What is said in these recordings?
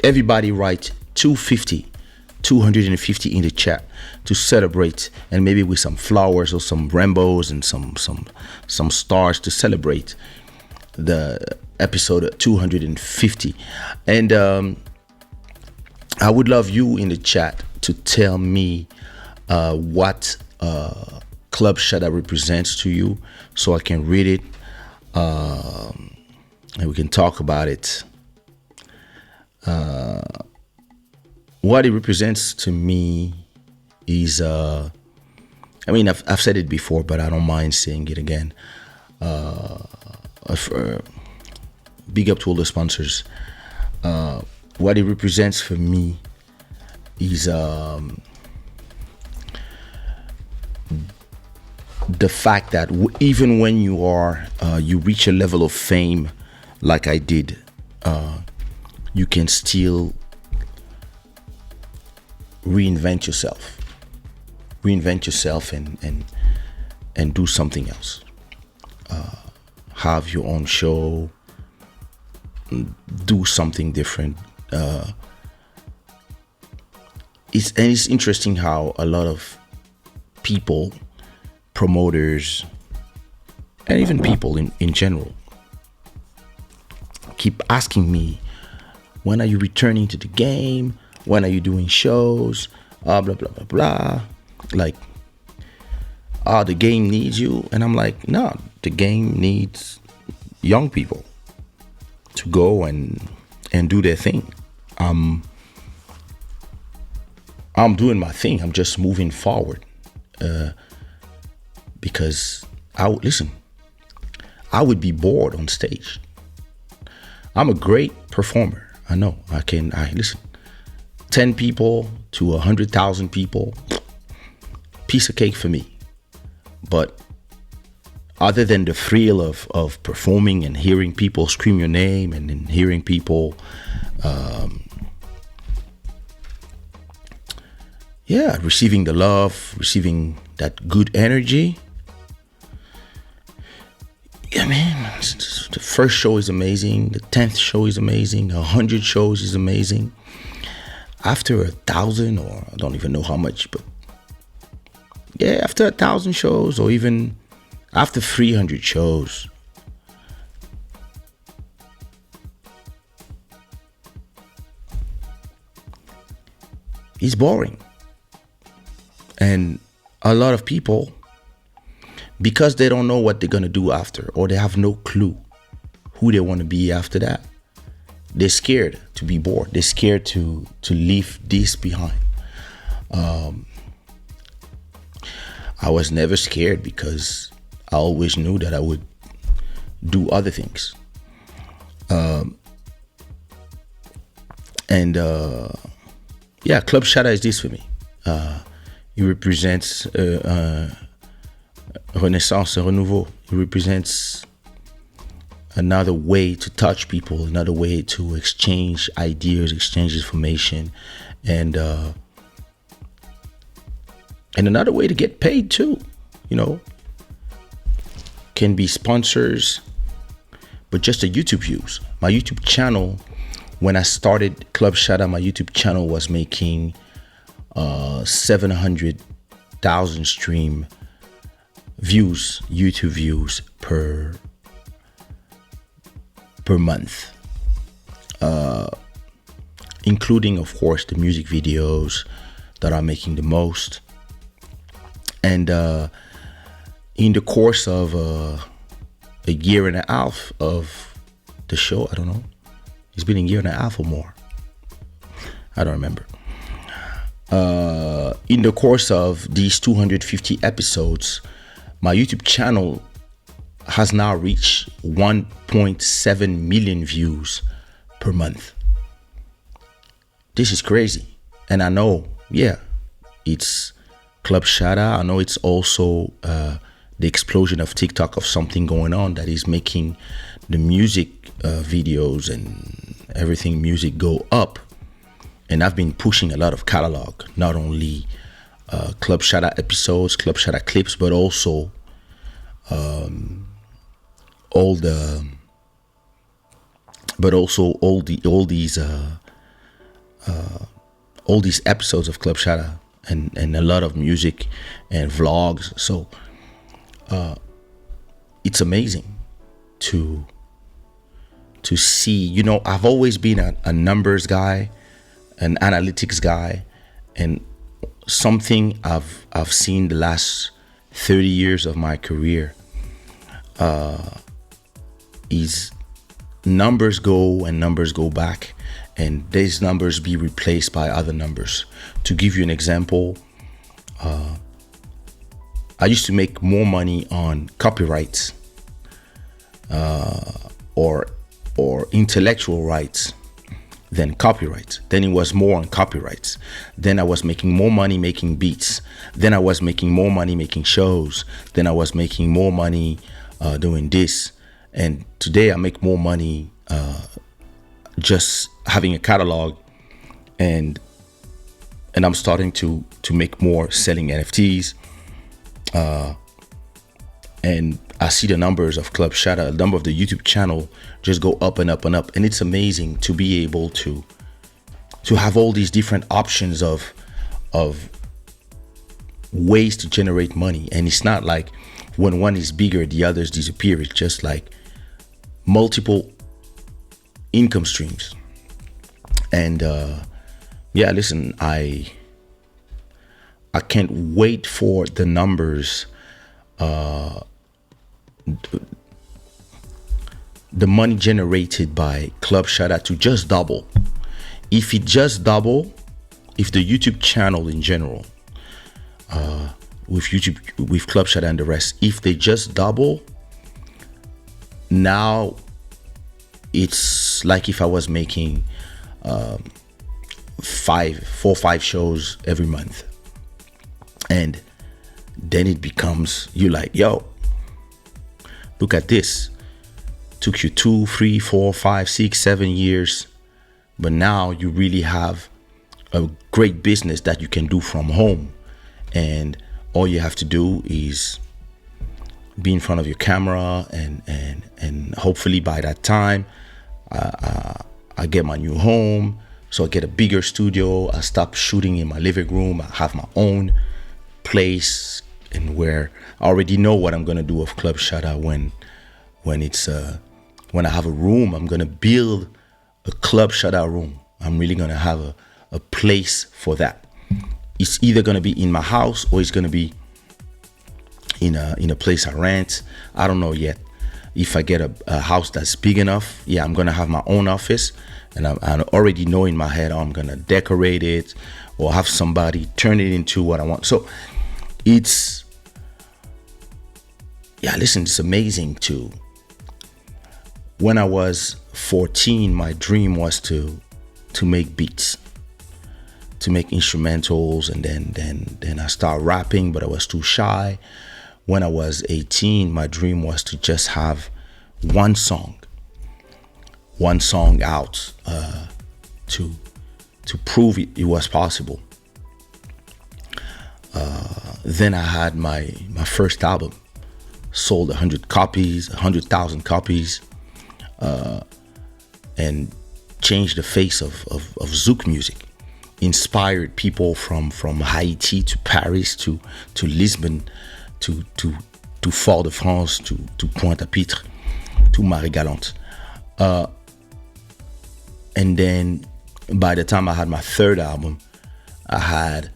everybody write 250 in the chat to celebrate, and maybe with some flowers or some rainbows and some stars to celebrate the episode 250. And I would love you in the chat to tell me what Club Shada represents to you, so I can read it, and we can talk about it. What it represents to me is, I mean, I've said it before, but I don't mind saying it again. Big up to all the sponsors. What it represents for me is the fact that even when you reach a level of fame like I did, you can still reinvent yourself and do something else. Have your own show, do something different. It's interesting how a lot of people, promoters, and even people in general keep asking me, when are you returning to the game? When are you doing shows? Blah, blah, blah, blah. Like, the game needs you. And I'm like, no, the game needs young people to go and do their thing. I'm doing my thing. I'm just moving forward. Because I would be bored on stage. I'm a great performer. I know I listen. 10 people to 100,000 people, piece of cake for me. But other than the thrill of performing and hearing people scream your name and then hearing people, receiving the love, receiving that good energy. Yeah, man, the first show is amazing. The 10th show is amazing. 100 shows is amazing. After 1,000, or I don't even know how much, but yeah, after 1,000 shows, or even after 300 shows, it's boring. And a lot of people, because they don't know what they're gonna do after, or they have no clue who they want to be after that, they're scared to be bored. They're scared to leave this behind. I was never scared because I always knew that I would do other things. Club Shada is this for me. It represents renaissance, a renouveau. It represents another way to touch people, another way to exchange ideas, exchange information, and another way to get paid too. You know, can be sponsors, but just the YouTube views. My YouTube channel, when I started Club Shada, my YouTube channel was making 700,000 stream views, YouTube views per month, including, of course, the music videos that are making the most. And in the course of a year and a half of the show, I don't know, it's been a year and a half or more, I don't remember. In the course of these 250 episodes, my YouTube channel has now reached 1.7 million views per month. This is crazy. And I know, it's Club Shada. I know it's also the explosion of TikTok, of something going on that is making the music videos and everything music go up. And I've been pushing a lot of catalog, not only Club Shada episodes, Club Shada clips, but also all these all these episodes of Club Shada and a lot of music and vlogs. So it's amazing to see. You know, I've always been a numbers guy, an analytics guy, and something I've seen the last 30 years of my career is numbers go and numbers go back, and these numbers be replaced by other numbers. To give you an example, I used to make more money on copyrights or intellectual rights than copyrights. Then it was more on copyrights. Then I was making more money making beats. Then I was making more money making shows. Then I was making more money doing this. And today I make more money just having a catalog, and I'm starting to make more selling NFTs. And I see the numbers of Club Shada, the number of the YouTube channel just go up and up and up. And it's amazing to be able to have all these different options of ways to generate money. And it's not like when one is bigger, the others disappear. It's just like multiple income streams. And yeah, listen, I can't wait for the numbers, the money generated by Club Shada to just double. If it just double, if the YouTube channel in general, with Club Shada and the rest, if they just double, now it's like if I was making 4 or 5 shows every month. And then it becomes, you like, yo, look at this. Took you 2, 3, 4, 5, 6, 7 years, but now you really have a great business that you can do from home. And all you have to do is be in front of your camera, and hopefully by that time I get my new home, so I get a bigger studio. I stop shooting in my living room. I have my own place, and where I already know what I'm gonna do with Club Shada when I have a room. I'm gonna build a Club Shada room. I'm really gonna have a place for that. It's either gonna be in my house or it's gonna be in a place I rent. I don't know yet. If I get a house that's big enough, yeah, I'm gonna have my own office, and I already know in my head how I'm gonna decorate it or have somebody turn it into what I want. So it's, yeah, listen, it's amazing too. When I was 14, my dream was to make beats, to make instrumentals, and then I started rapping, but I was too shy. When I was 18, my dream was to just have one song out, to prove it was possible. Then I had my first album, sold 100,000 copies, and changed the face of Zouk music. Inspired people from Haiti to Paris to Lisbon to Fort-de-France to Pointe-à-Pitre to Marie-Galante. And then by the time I had my third album, I had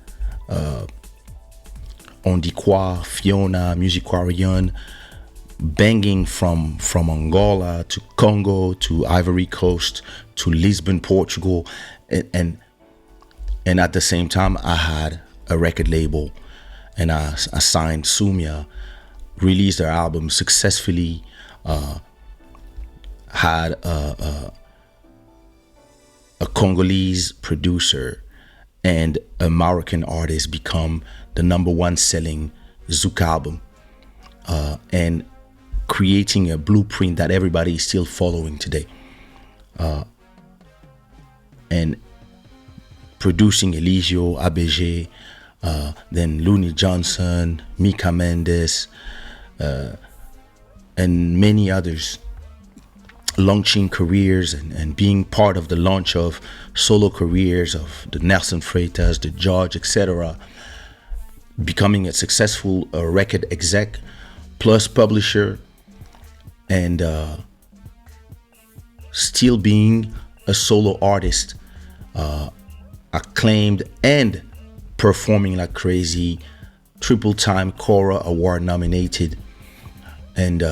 On Dit Quoi, Fiona, Musiquarian, banging from Angola to Congo to Ivory Coast to Lisbon, Portugal, and at the same time I had a record label, and I signed Sumia, released their album successfully, had a Congolese producer and a Moroccan artist become the #1 selling Zouk album, and creating a blueprint that everybody is still following today, and producing Eligio, ABG, then Looney Johnson, Mika Mendes, and many others. launching careers and being part of the launch of solo careers of the Nelson Freitas, the George, etc. Becoming a successful record exec plus publisher, and still being a solo artist, acclaimed and performing like crazy, triple time Cora Award nominated. And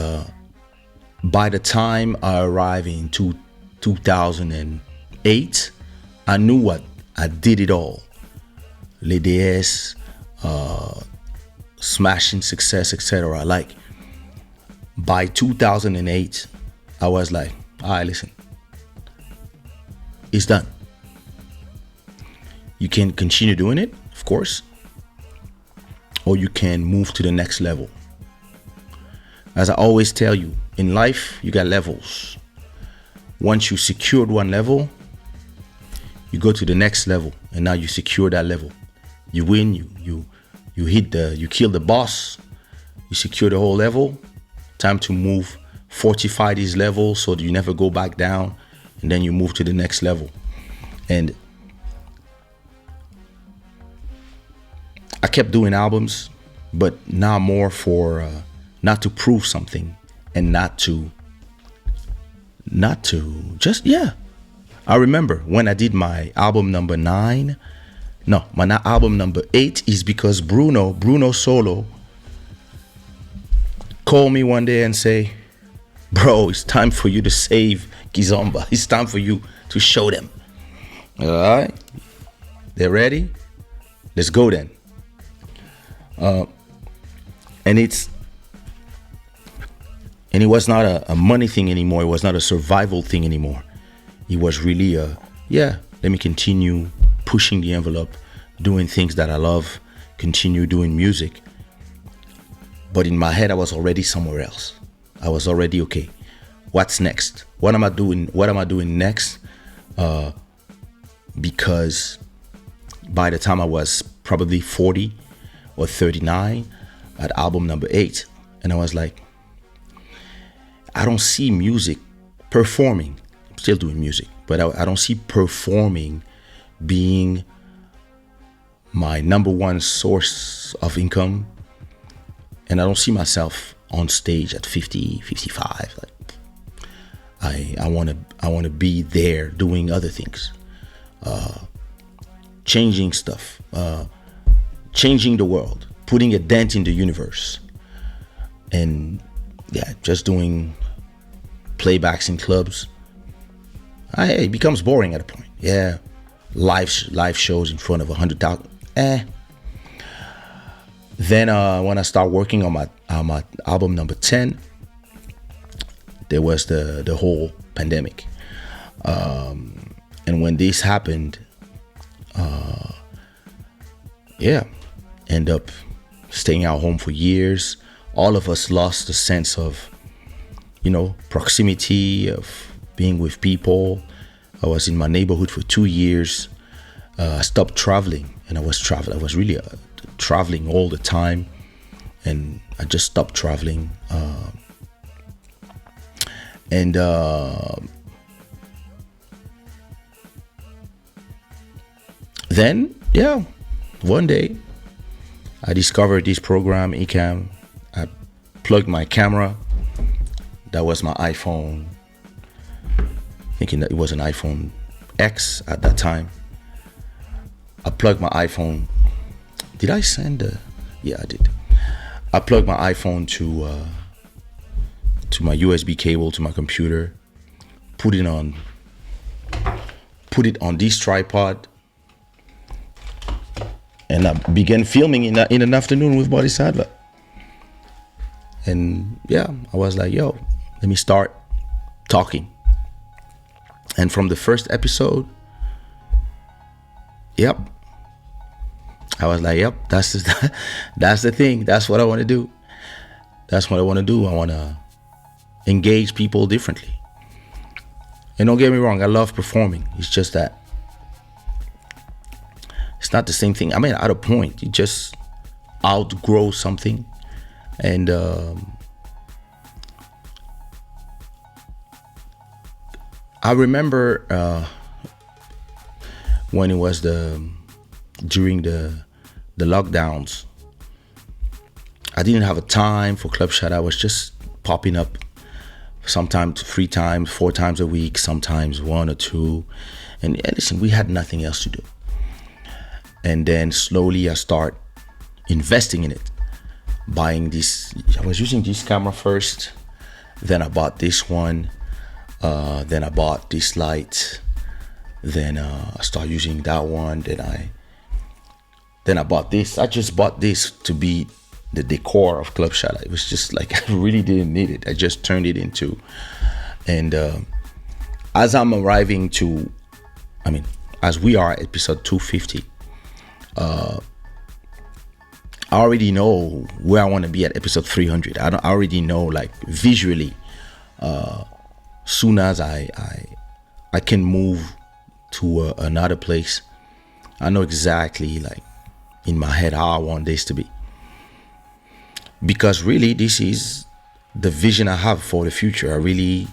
by the time I arrived in 2008, I knew what I did it all. Les DS, smashing success, etc. Like by 2008, I was like, all right, listen, it's done. You can continue doing it, of course, or you can move to the next level. As I always tell you, in life, you got levels. Once you secured one level, you go to the next level, and now you secure that level. You win, you kill the boss, you secure the whole level. Time to move, fortify these levels so that you never go back down, and then you move to the next level. And I kept doing albums, but now more for not to prove something, and not to just, yeah. I remember when I did my album number 9. No, my album number 8 is because Bruno Solo called me one day and say, bro, it's time for you to save Kizomba. It's time for you to show them. All right, they're ready. Let's go then. And it was not a money thing anymore. It was not a survival thing anymore. It was really let me continue pushing the envelope, doing things that I love, continue doing music. But in my head, I was already somewhere else. I was already, okay, what's next? What am I doing next? Because by the time I was probably 40 or 39 at album number 8, and I was like, I don't see music performing. I'm still doing music, but I don't see performing being my number one source of income. And I don't see myself on stage at 50, 55. Like, I want to be there doing other things, changing stuff, changing the world, putting a dent in the universe, and just doing playbacks in clubs. It becomes boring at a point. Yeah, live shows in front of 100,000. Then when I start working on my album number 10, there was the whole pandemic, and when this happened, end up staying at home for years. All of us lost the sense of, proximity, of being with people. I was in my neighborhood for 2 years. I stopped traveling, and I was really traveling all the time, and I just stopped traveling. Then, one day I discovered this program, Ecamm. I plugged my camera. That was my iPhone. Thinking that it was an iPhone X at that time. I plugged my iPhone. Did I send a? Yeah, I did. I plugged my iPhone to my USB cable to my computer. Put it on this tripod, and I began filming in an afternoon with Bodhisattva. And I was like, yo, let me start talking. And from the first episode, I was like, that's the thing. That's what I want to do. That's what I want to do. I want to engage people differently. And don't get me wrong, I love performing. It's just that it's not the same thing. I mean, at a point, you just outgrow something. And I remember when it was during the lockdowns. I didn't have a time for Club Shada. I was just popping up sometimes 3 times, 4 times a week, sometimes 1 or 2. And listen, we had nothing else to do. And then slowly I start investing in it. Buying this, I was using this camera first. Then I bought this one. Then I bought this light. Then I started using that one. Then I bought this. I just bought this to be the decor of Club Shada. It was just like I really didn't need it. I just turned it into. And as I'm arriving to, as we are at episode 250, I already know where I want to be at episode 300. I already know, like, visually, soon as I can move to another place, I know exactly, like, in my head how I want this to be. Because really, this is the vision I have for the future. I really,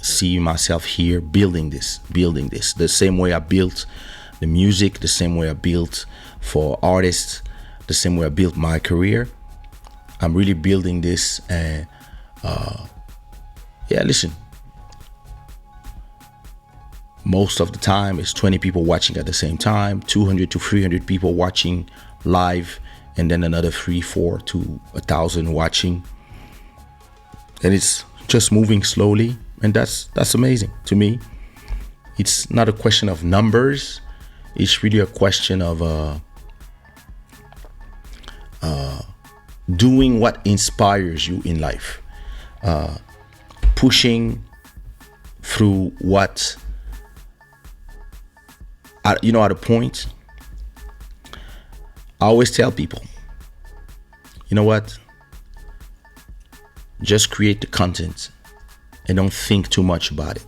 see myself here building this, the same way I built the music, the same way I built for artists, the same way I built my career. I'm really building this, and listen, most of the time it's 20 people watching at the same time, 200 to 300 people watching live, and then another 300-400 to 1,000 watching, and it's just moving slowly, and that's amazing to me. It's not a question of numbers. It's really a question of doing what inspires you in life, pushing through what, at a point, I always tell people, you know what? Just create the content and don't think too much about it.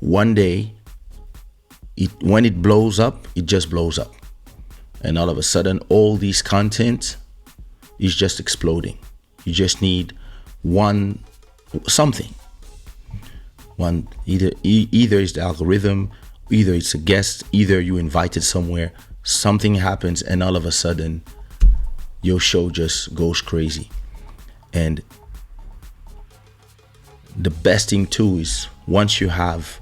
One day, when it blows up, it just blows up. And all of a sudden, all this content is just exploding. You just need something. Either it's the algorithm, either it's a guest, either you invited somewhere, something happens, and all of a sudden, your show just goes crazy. And the best thing too is once you have,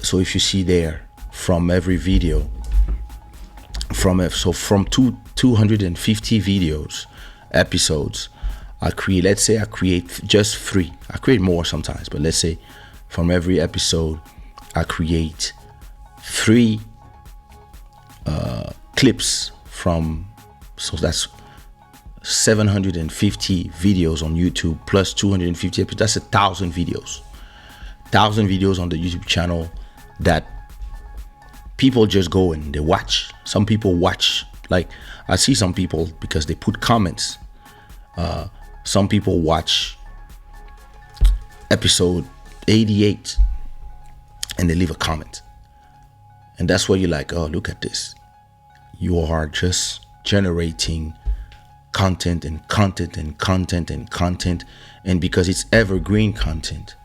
so if you see there, from every video, from 250 videos, episodes, I create just 3. I create more sometimes, but let's say from every episode, I create 3 clips from, so that's 750 videos on YouTube plus 250 episodes. That's 1,000 videos. 1,000 videos on the YouTube channel that people just go and they watch. Some people watch, like I see some people because they put comments. Some people watch episode 88 and they leave a comment. And that's where you're like, oh, look at this. You are just generating content and content and content and content. And because it's evergreen content,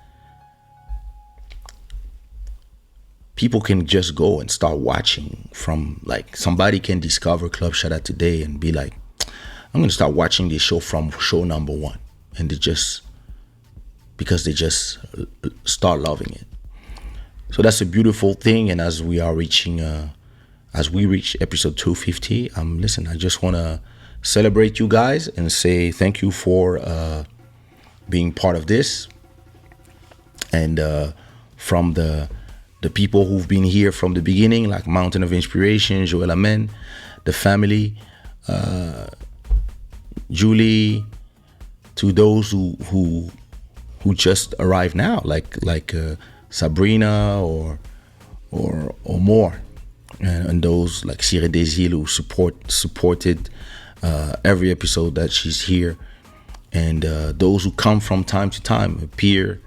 people can just go and start watching from, like, somebody can discover Club Shada today and be like, I'm going to start watching this show from show number 1. And because they just start loving it. So that's a beautiful thing. And as we reach episode 250, listen, I just want to celebrate you guys and say thank you for being part of this. And from the people who've been here from the beginning, like Mountain of Inspiration, Joel Amen, the family, Julie, to those who just arrived now, like Sabrina or more, and those like Cire Desil who supported every episode that she's here, and those who come from time to time, appear,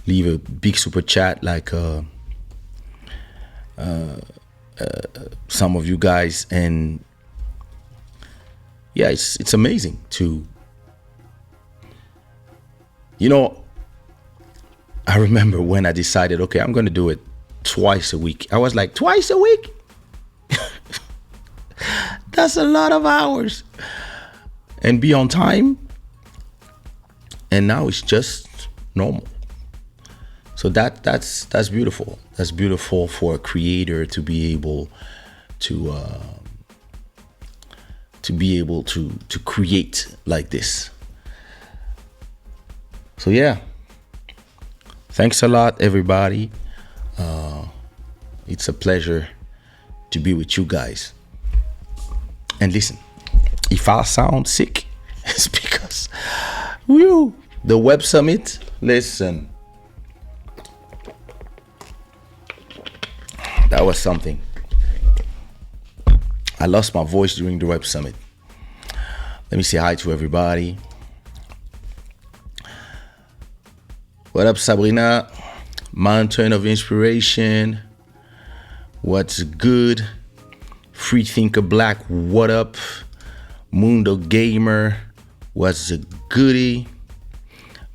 leave a big super chat, like some of you guys. And yeah, it's amazing to, I remember when I decided, okay, I'm going to do it twice a week. I was like, twice a week? That's a lot of hours. And be on time. And now it's just normal. So that's beautiful. That's beautiful for a creator to be able to create like this. So yeah, thanks a lot, everybody. It's a pleasure to be with you guys. And listen, if I sound sick, it's because the Web Summit. Listen, that was something. I lost my voice during the Web Summit. Let me say hi to everybody. What up, Sabrina? Mountain of Inspiration. What's good? Free Thinker Black. What up? Mundo Gamer. What's a goodie?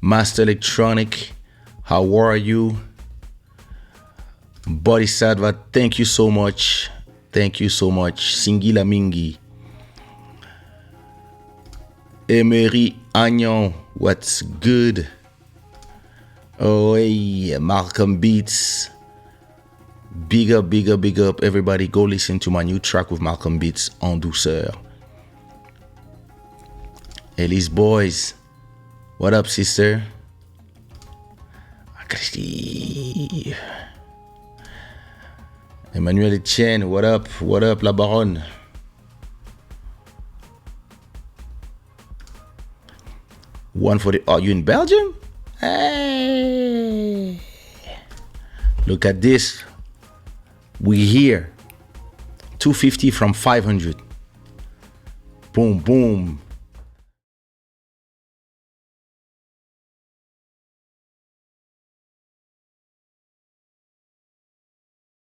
Master Electronic. How are you? Bodhisattva, thank you so much. Thank you so much. Singila Mingi. Emery Agnon. What's good? Oh, hey, Malcolm Beats. Big up, big up, big up. Everybody go listen to my new track with Malcolm Beats, En Douceur. Elise Boys. What up, sister? Emmanuel Etienne. What up? What up, La Baronne? One for the... Are you in Belgium? Hey, look at this. We here. 250 from 500. Boom, boom.